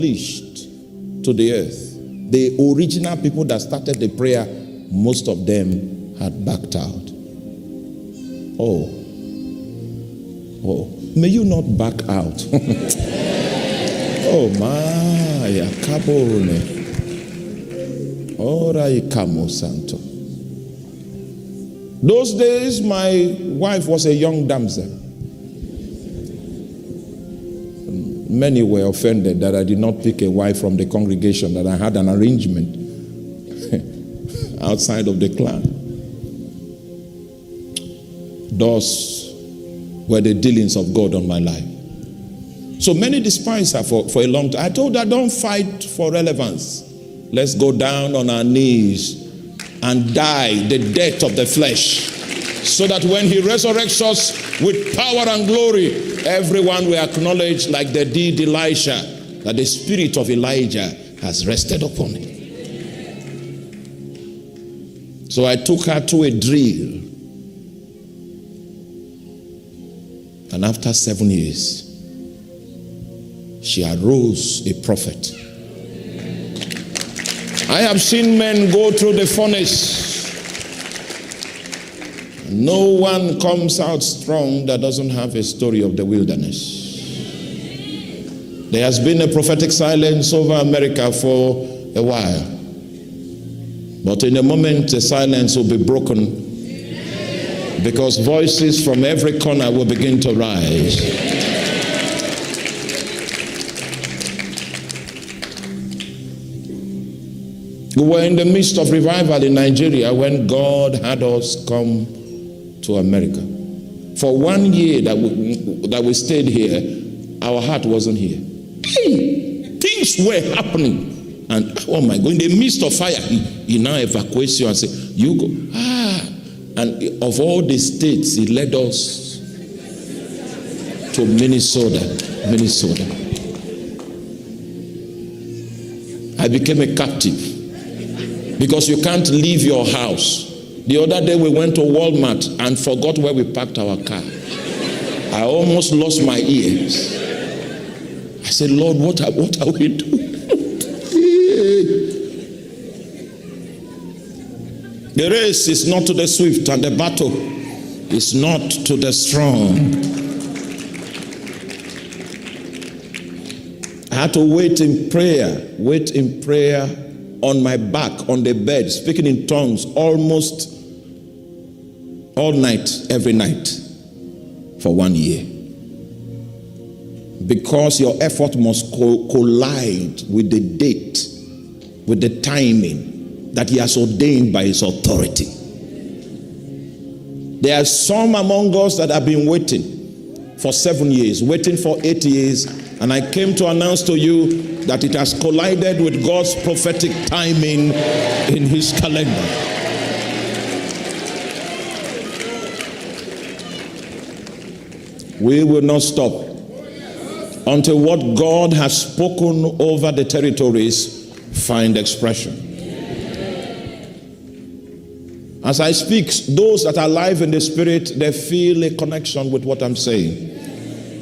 unleashed to the earth. The original people that started the prayer, most of them had backed out. Oh, may you not back out. Oh my, ora ikamo santo. Those days, my wife was a young damsel. Many were offended that I did not pick a wife from the congregation, that I had an arrangement outside of the clan. Those were the dealings of God on my life. So many despised her for a long time. I told her, don't fight for relevance. Let's go down on our knees and die the death of the flesh, so that when he resurrects us with power and glory, everyone will acknowledge, like they did Elisha, that the spirit of Elijah has rested upon him. So I took her to a drill. And after 7 years, she arose a prophet. I have seen men go through the furnace. No one comes out strong that doesn't have a story of the wilderness. There has been a prophetic silence over America for a while. But in a moment, the silence will be broken, because voices from every corner will begin to rise. We were in the midst of revival in Nigeria when God had us come to America. For 1 year that we stayed here, our heart wasn't here. Hey, things were happening. And oh my God, in the midst of fire, he now evacuates you and says, you go. And of all the states, he led us to Minnesota. I became a captive, because you can't leave your house. The other day we went to Walmart and forgot where we parked our car. I almost lost my ears. I said, Lord, what are we doing? The race is not to the swift, and the battle is not to the strong. I had to wait in prayer on my back, on the bed, speaking in tongues almost all night, every night, for 1 year. Because your effort must collide with the date, with the timing that he has ordained by his authority. There are some among us that have been waiting for 7 years, waiting for 8 years, and I came to announce to you that it has collided with God's prophetic timing in his calendar. We will not stop until what God has spoken over the territories find expression. As I speak, those that are alive in the spirit, they feel a connection with what I'm saying.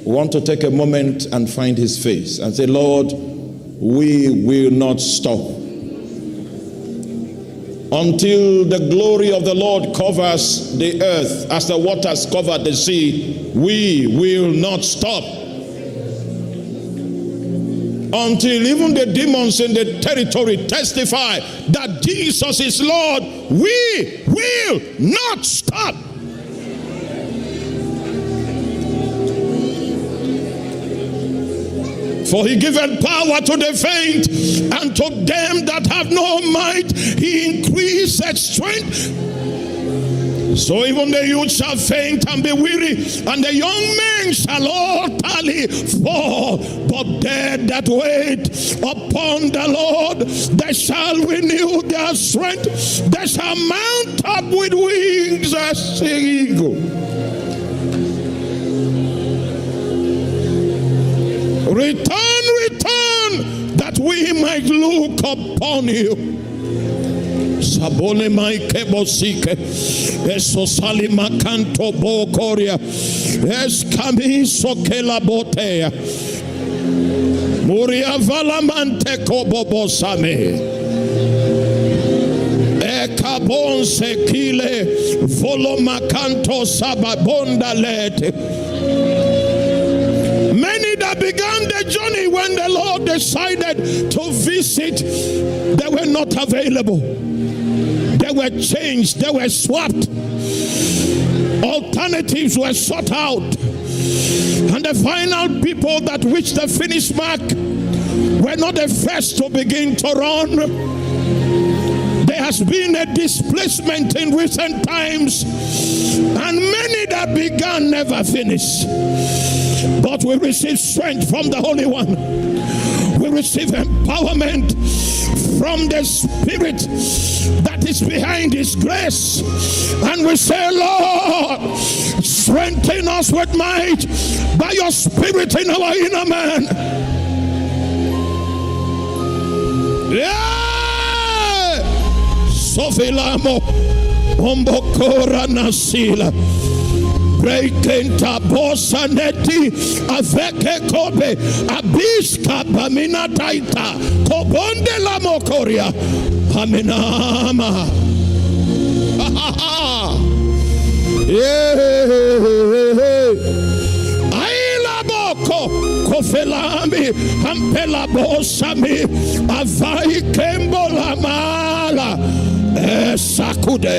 We want to take a moment and find his face and say, Lord, we will not stop until the glory of the Lord covers the earth as the waters cover the sea. We will not stop until even the demons in the territory testify that Jesus is Lord. We will not stop. For he giveth power to the faint, and to them that have no might he increaseth strength. So even the youth shall faint and be weary, and the young men shall all tally fall. But they that wait upon the Lord, they shall renew their strength. They shall mount up with wings as eagle. Return, that we might look upon you. Sabole mai kebosike, eso salima kanto bokoria, es kamiso kela botea. Muria valamante kobobosame. Ekabon sekile volomakanto sababonda lete. Many that began the journey when the Lord decided to visit, they were not available. They were changed, they were swapped. Alternatives were sought out. And the final people that reached the finish mark were not the first to begin to run. There has been a displacement in recent times, and many that began never finished. But we receive strength from the Holy One. We receive empowerment from the Spirit that is behind His grace. And we say, Lord, strengthen us with might by your Spirit in our inner man. Yeah! Sofilamo Ombokora Nasila. Breakenta bosaneti aveke kobe abiska bamina taita kobonde la mokoria aminama. Aila boko kofelami ampela bosami avai kembo la mala sakude.